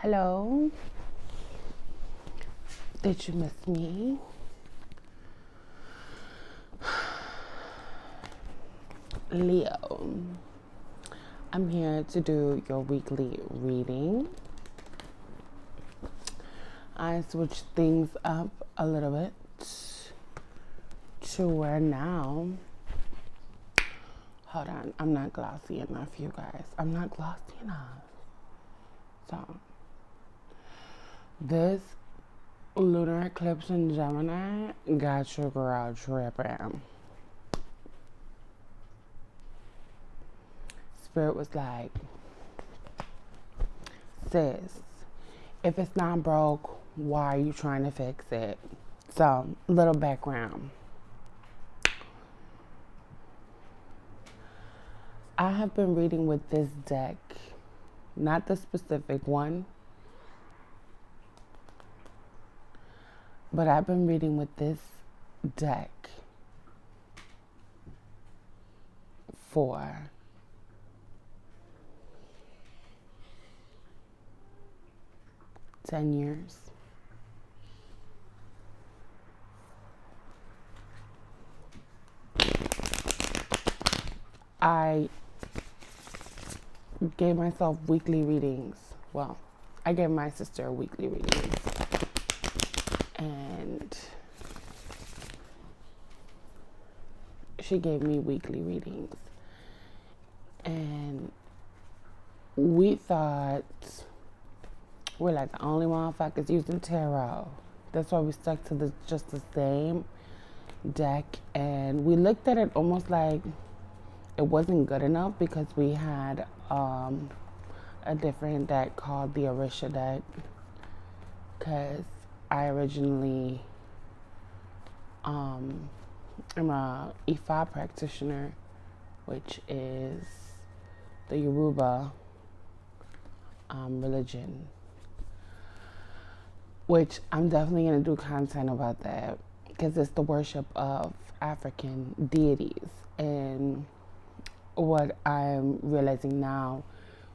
Hello. Did you miss me? Leo. I'm here to do your weekly reading. I switched things up a little bit to where now. Hold on, I'm not glossy enough, you guys. I'm not glossy enough. So, this lunar eclipse in Gemini got your girl tripping. Spirit was like, sis, if it's not broke, why are you trying to fix it? So, little background. I have been reading with this deck, not the specific one, but I've been reading with this deck for 10 years. I gave myself weekly readings. Well, I gave my sister weekly readings. And she gave me weekly readings. And we thought we're like the only motherfuckers using tarot. That's why we stuck to just the same deck. And we looked at it almost like it wasn't good enough because we had a different deck called the Orisha deck, because I originally am a Ifa practitioner, which is the Yoruba religion, which I'm definitely going to do content about that because it's the worship of African deities. And what I'm realizing now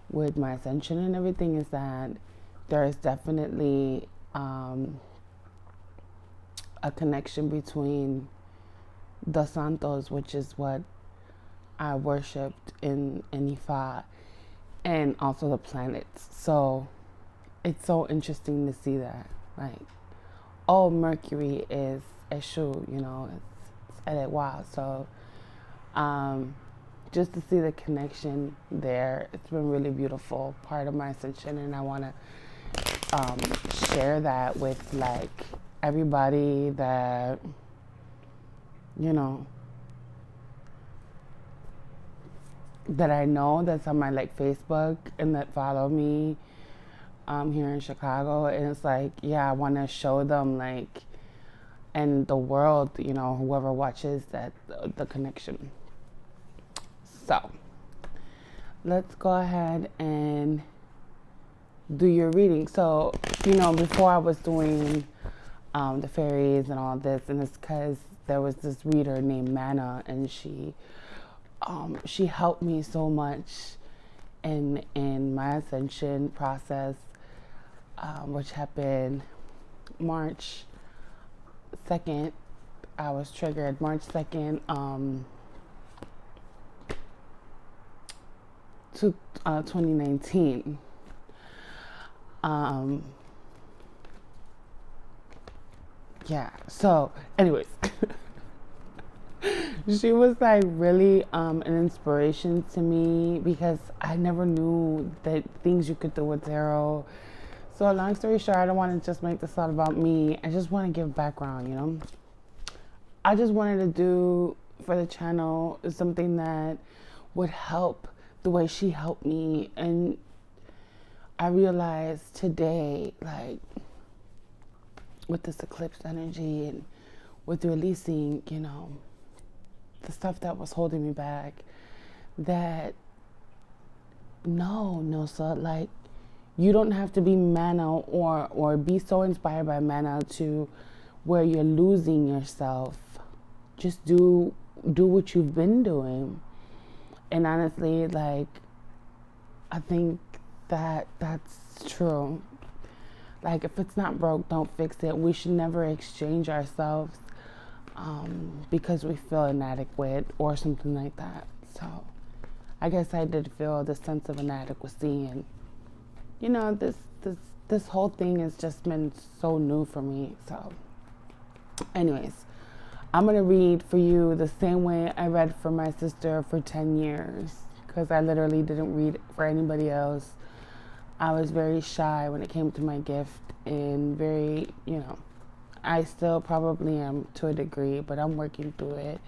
with my ascension and everything is that there is definitely a connection between the Santos, which is what I worshipped in Ifa, and also the planets. So it's so interesting to see that. Like, oh, Mercury is Eshu, it's wow. So just to see the connection there, it's been really beautiful, part of my ascension, and I want to share that with like everybody that that I know, that's on my like Facebook and that follow me here in Chicago. And it's like, yeah, I want to show them, like, and the world, whoever watches, that the connection. So let's go ahead and do your reading. So, before I was doing the fairies and all this, and it's because there was this reader named Mana, and she helped me so much in my ascension process, which happened March 2nd. I was triggered March 2nd, 2019. Yeah, so anyways, she was like really an inspiration to me because I never knew that things you could do with tarot. So long story short, I don't want to just make this all about me. I just want to give background, I just wanted to do for the channel something that would help the way she helped me. And I realized today, like, with this eclipse energy and with releasing, the stuff that was holding me back, that no, so like, you don't have to be Mana or be so inspired by Mana to where you're losing yourself. Just do what you've been doing. And honestly, like, I think that that's true. Like, if it's not broke, don't fix it. We should never exchange ourselves because we feel inadequate or something like that. So I guess I did feel the sense of inadequacy, and you know, this whole thing has just been so new for me. So anyways, I'm gonna read for you the same way I read for my sister for 10 years, because I literally didn't read for anybody else. I was very shy when it came to my gift, and very, you know, I still probably am to a degree, but I'm working through it.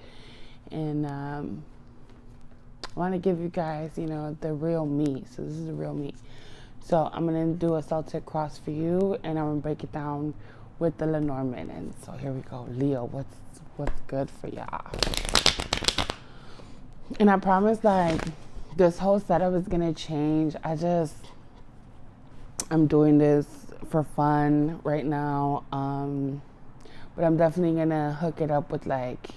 And I want to give you guys, you know, the real me. So this is the real me. So I'm going to do a Celtic cross for you, and I'm going to break it down with the Lenormand. And so here we go. Leo, what's good for y'all? And I promise, like, this whole setup is going to change. I'm doing this for fun right now, but I'm definitely gonna hook it up with like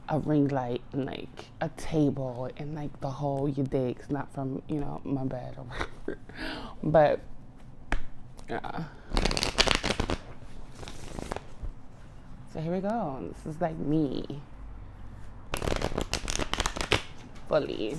a ring light and like a table and like the whole you digs, not from, you know, my bed or whatever. But so here we go. This is like me fully.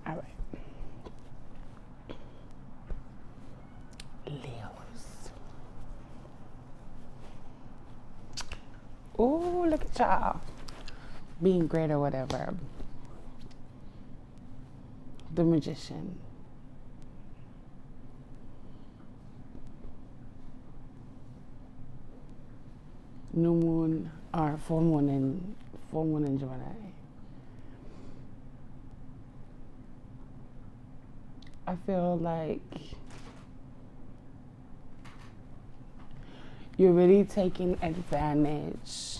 All right. Leos. Ooh, look at y'all. Being great or whatever. The Magician. New moon or full moon in Gemini. I feel like you're really taking advantage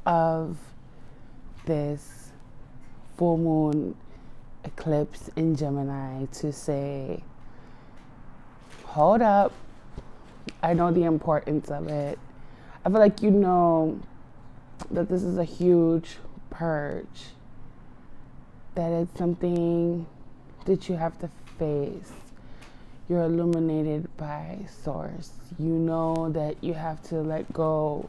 of this full moon eclipse in Gemini to say, hold up, I know the importance of it. I feel like you know that this is a huge purge, that it's something that you have to face. You're illuminated by source. You know that you have to let go.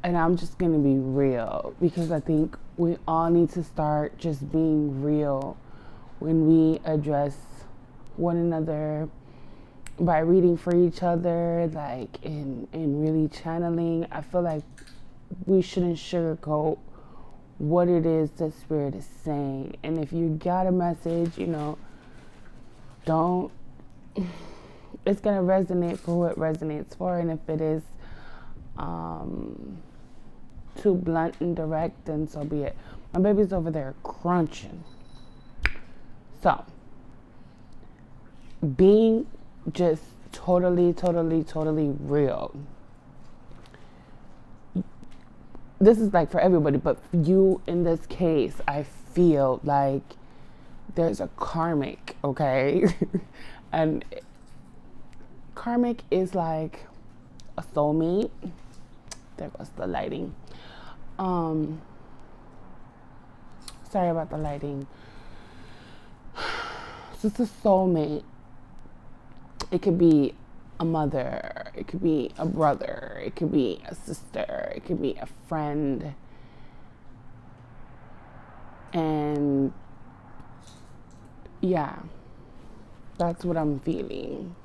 And I'm just going to be real, because I think we all need to start just being real when we address one another, by reading for each other, like, and really channeling. I feel like we shouldn't sugarcoat what it is that Spirit is saying. And if you got a message, you know, don't, it's going to resonate for who it resonates for. And if it is too blunt and direct, then so be it. My baby's over there crunching. So, being just totally real. This is like for everybody, but for you in this case, I feel like there's a karmic, okay? And karmic is like a soulmate. There goes the lighting. Sorry about the lighting. So it's a soulmate. It could be a mother, it could be a brother, it could be a sister, it could be a friend. And yeah, that's what I'm feeling.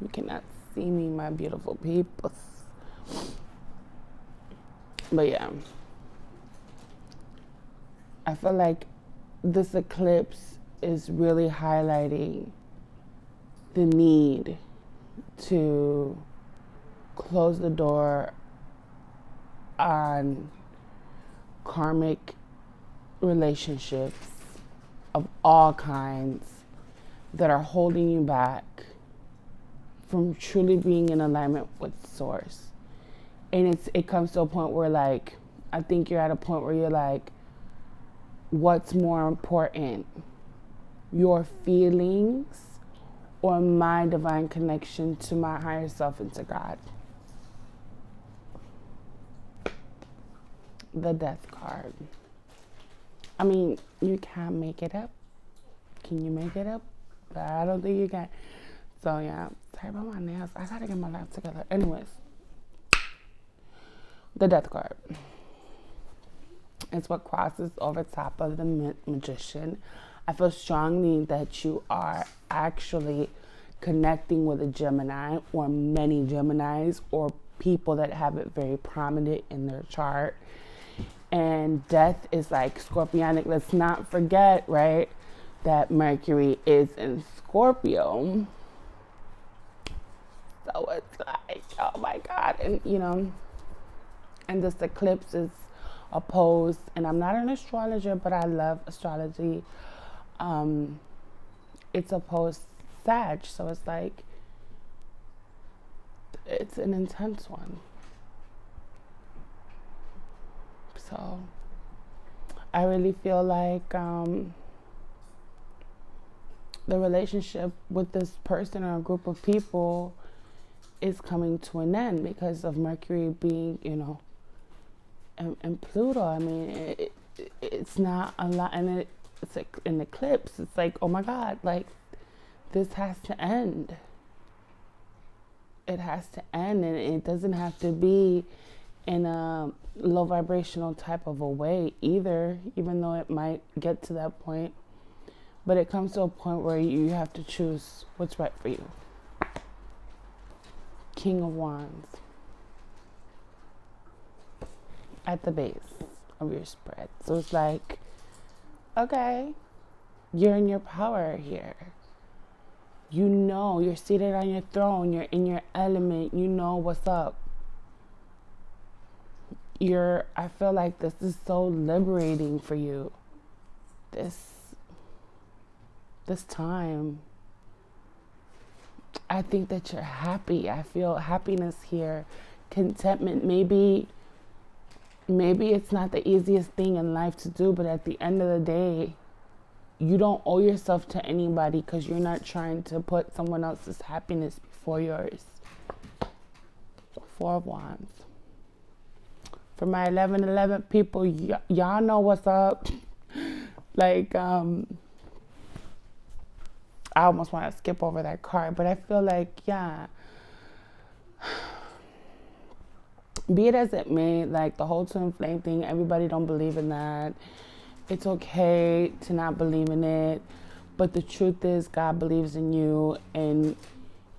You cannot see me, my beautiful people. But yeah, I feel like this eclipse is really highlighting the need to close the door on karmic relationships of all kinds that are holding you back from truly being in alignment with source. And it comes to a point where, like, I think you're at a point where you're like, what's more important, your feelings or my divine connection to my higher self and to God? The Death card. I mean, you can't make it up. Can you make it up? I don't think you can. So yeah, sorry about my nails. I gotta get my life together. Anyways, the Death card. It's what crosses over top of the Magician. I feel strongly that you are actually connecting with a Gemini or many Geminis or people that have it very prominent in their chart. And death is like scorpionic. Let's not forget, right, that Mercury is in Scorpio. So it's like, oh my God. And, you know, and this eclipse is opposed. And I'm not an astrologer, but I love astrology. It's opposed Sag. So it's like, it's an intense one. So I really feel like the relationship with this person or a group of people is coming to an end because of Mercury being, you know, and Pluto. I mean, it's not a lot, and it's like an eclipse. It's like, oh my God, like this has to end. It has to end, and it doesn't have to be in a low vibrational type of a way either, even though it might get to that point. But it comes to a point where you have to choose what's right for you. King of Wands at the base of your spread. So it's like, okay, you're in your power here. You know, you're seated on your throne. You're in your element. You know what's up. I feel like this is so liberating for you. This time. I think that you're happy. I feel happiness here. Contentment. Maybe it's not the easiest thing in life to do, but at the end of the day, you don't owe yourself to anybody because you're not trying to put someone else's happiness before yours. Four of Wands. For my 1111 people, y'all know what's up. Like, I almost want to skip over that card, but I feel like, yeah. Be it as it may, like the whole twin flame thing, everybody don't believe in that. It's okay to not believe in it. But the truth is, God believes in you. And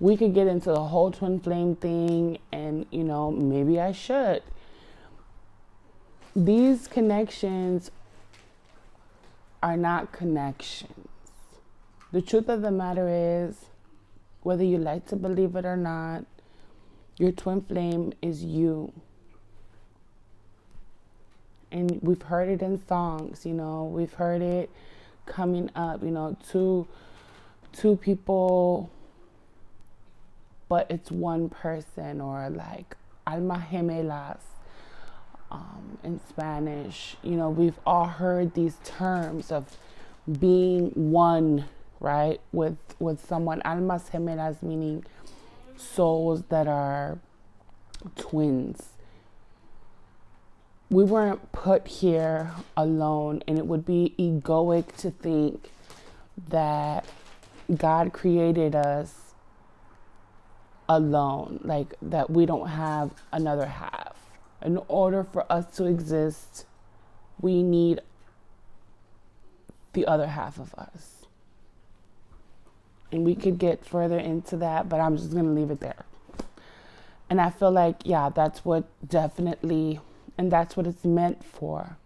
we could get into the whole twin flame thing. And, you know, maybe I should. These connections are not connections. The truth of the matter is, whether you like to believe it or not, your twin flame is you. And we've heard it in songs, you know, we've heard it coming up, you know, two people, but it's one person, or like alma gemelas in Spanish. You know, we've all heard these terms of being one, right, with someone. Almas gemelas meaning souls that are twins. We weren't put here alone, and it would be egoic to think that God created us alone, like that we don't have another half. In order for us to exist, we need the other half of us. And we could get further into that, but I'm just going to leave it there. And I feel like, yeah, that's what definitely, and that's what it's meant for,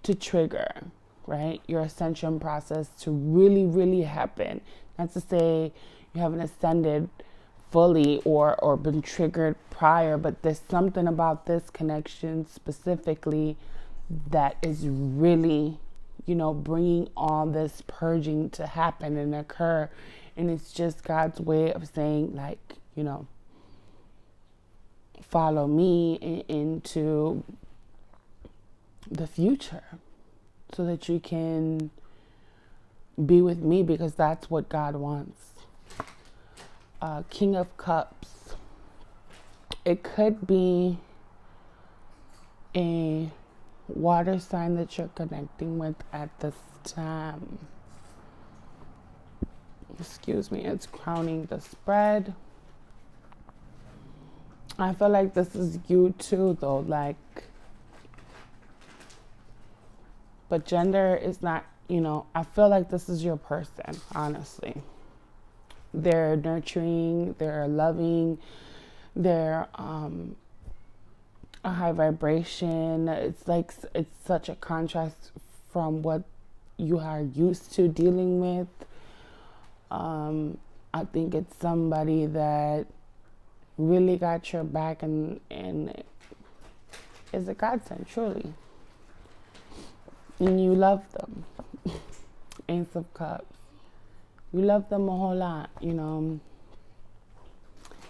to trigger, right? Your ascension process to really, really happen. Not to say you haven't ascended fully or been triggered prior, but there's something about this connection specifically that is really, bringing all this purging to happen and occur. And it's just God's way of saying, like, follow me into the future so that you can be with me, because that's what God wants. King of Cups. It could be a water sign that you're connecting with at this time. Excuse me, it's crowning the spread. I feel like this is you too, though, like, but gender is not, I feel like this is your person, honestly. They're nurturing, they're loving, they're a high vibration. It's like, it's such a contrast from what you are used to dealing with. I think it's somebody that really got your back and is a godsend, truly. And you love them. Ace of Cups. You love them a whole lot, And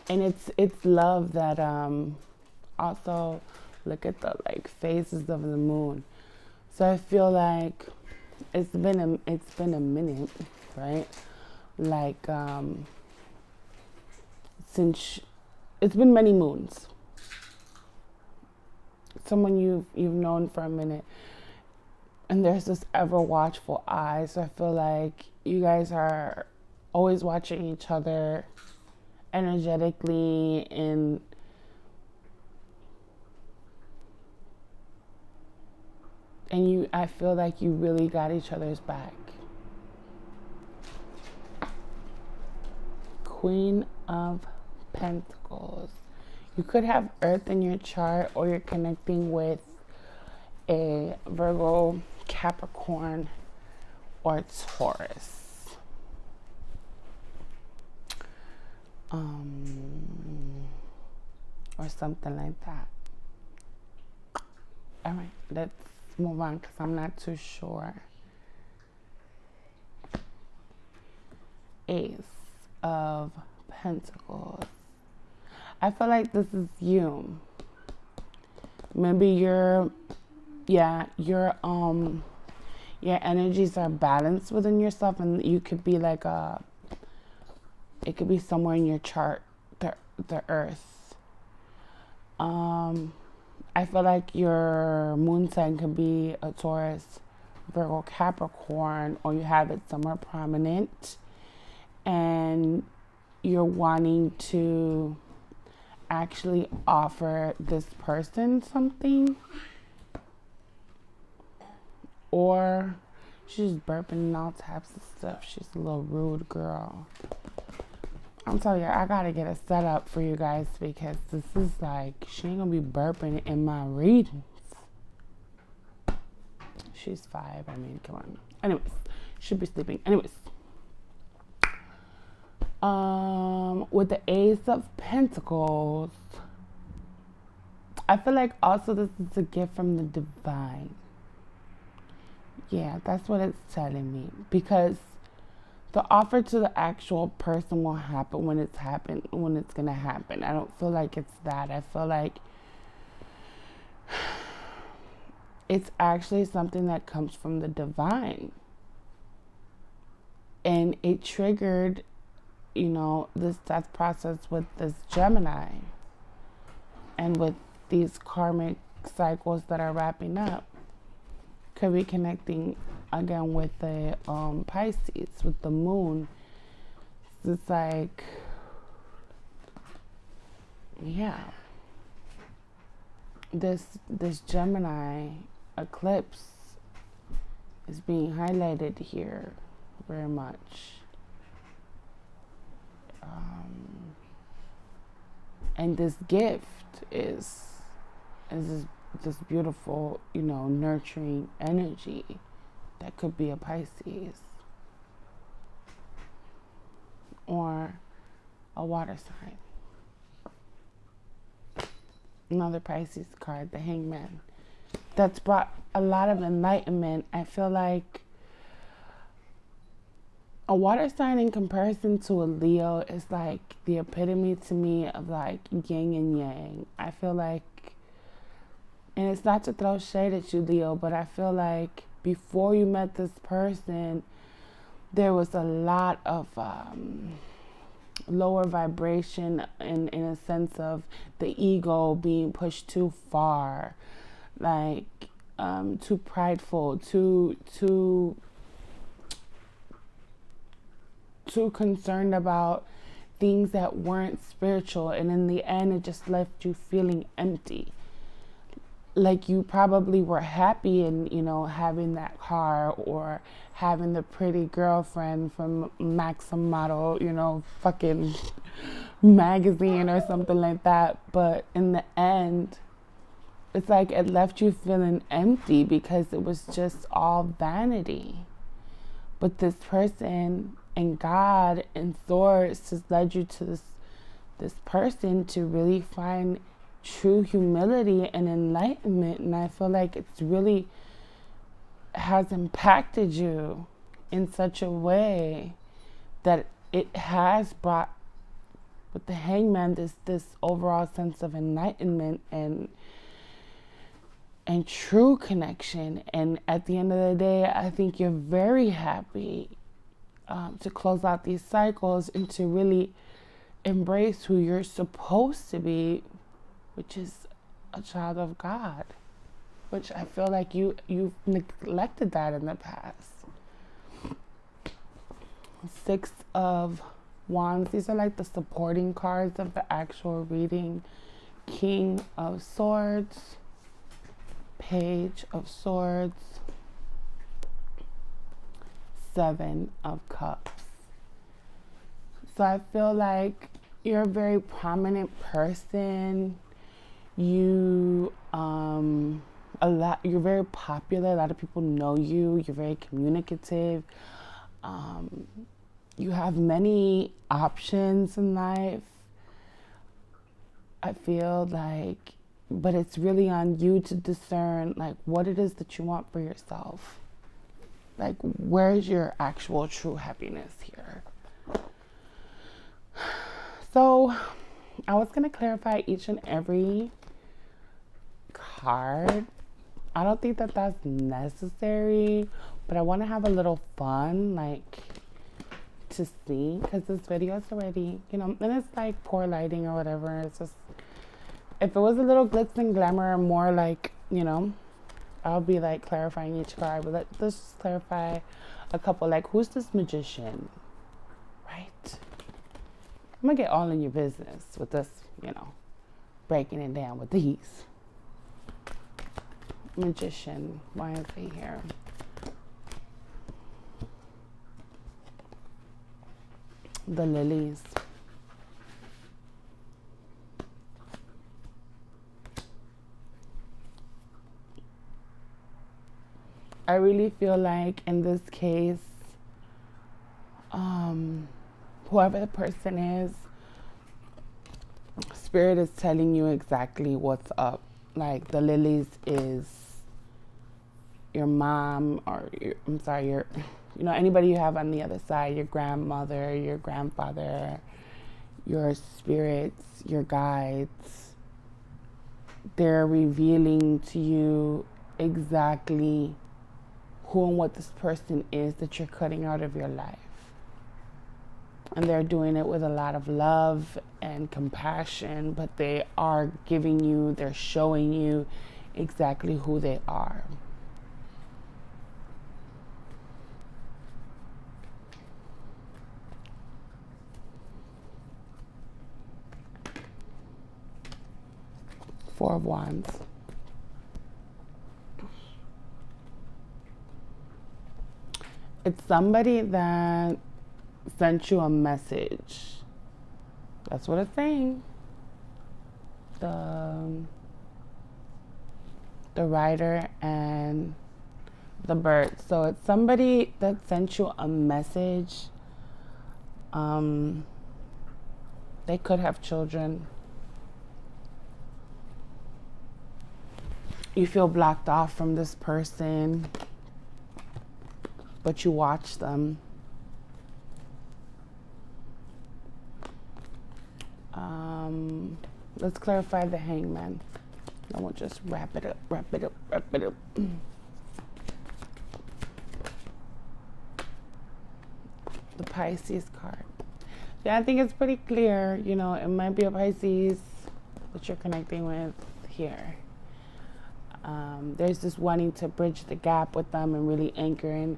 it's love that also, look at the like phases of the moon. So I feel like it's been a minute, right? Like since it's been many moons. Someone you've known for a minute, and there's this ever watchful eye. So I feel like you guys are always watching each other energetically, and I feel like you really got each other's back. Queen of Pentacles. You could have Earth in your chart, or you're connecting with a Virgo, Capricorn, or Taurus. Or something like that. All right, let's move on because I'm not too sure. Ace of Pentacles. I feel like this is you. Maybe your energies are balanced within yourself, and you could be like it could be somewhere in your chart, the Earth. I feel like your moon sign could be a Taurus, Virgo, Capricorn, or you have it somewhere prominent, and you're wanting to actually offer this person something, or she's burping and all types of stuff. She's a little rude girl. I'm telling you, I gotta get a setup for you guys, because this is like, she ain't gonna be burping in my readings. She's 5. I mean, come on. Anyways, should be sleeping. Anyways, with the Ace of Pentacles, I feel like also this is a gift from the divine. Yeah, that's what it's telling me, because the offer to the actual person will happen when it's gonna happen. I don't feel like it's that. I feel like it's actually something that comes from the divine. And it triggered, this death process with this Gemini. And with these karmic cycles that are wrapping up. Could be connecting again with the Pisces, with the moon. It's like, yeah, this Gemini eclipse is being highlighted here very much. And this gift is this beautiful, nurturing energy that could be a Pisces or a water sign. Another Pisces card, the Hangman. That's brought a lot of enlightenment. I feel like a water sign in comparison to a Leo is like the epitome to me of like yin and yang. I feel like, and it's not to throw shade at you, Leo, but I feel like before you met this person, there was a lot of lower vibration in a sense of the ego being pushed too far, like too prideful, too concerned about things that weren't spiritual, and in the end it just left you feeling empty. Like you probably were happy in, having that car or having the pretty girlfriend from Maxim Model, fucking magazine or something like that. But in the end, it's like it left you feeling empty because it was just all vanity. But this person and God and Source has led you to this person to really find true humility and enlightenment. And I feel like it's really has impacted you in such a way that it has brought with the Hangman this overall sense of enlightenment and true connection. And at the end of the day, I think you're very happy to close out these cycles and to really embrace who you're supposed to be, which is a child of God, which I feel like you've neglected that in the past. 6 of Wands, these are like the supporting cards of the actual reading. King of Swords, Page of Swords, 7 of Cups. So I feel like you're a very prominent person. You're very popular. A lot of people know you. You're very communicative. You have many options in life, I feel like, but it's really on you to discern like what it is that you want for yourself. Like, where's your actual true happiness here? So I was going to clarify each and every card. I don't think that that's necessary, but I want to have a little fun, like, to see, because this video is already, and it's like poor lighting or whatever. It's just, if it was a little glitz and glamour, more like, I'll be like clarifying each card, but let's just clarify a couple. Like, who's this magician? Right? I'm gonna get all in your business with this, breaking it down with these. Magician, why is he here? The lilies. I really feel like in this case, whoever the person is, Spirit is telling you exactly what's up. Like, the lilies is your mom, or your anybody you have on the other side, your grandmother, your grandfather, your spirits, your guides. They're revealing to you exactly who and what this person is that you're cutting out of your life. And they're doing it with a lot of love and compassion, but they're showing you exactly who they are. Four of Wands. It's somebody that sent you a message. That's what it's saying. the rider and the bird. So it's somebody that sent you a message. They could have children. You feel blocked off from this person, but you watch them. Let's clarify the Hangman. And we'll just wrap it up. The Pisces card. Yeah, I think it's pretty clear. You know, it might be a Pisces that you're connecting with here. There's this wanting to bridge the gap with them and really anchoring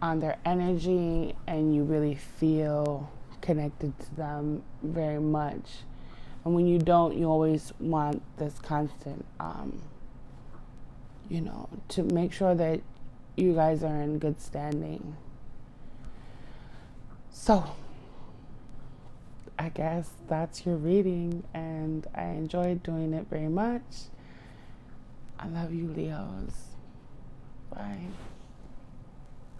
on their energy, and you really feel connected to them very much. And when you don't, you always want this constant, you know, to make sure that you guys are in good standing. So, I guess that's your reading, and I enjoyed doing it very much. I love you, Leos. Bye.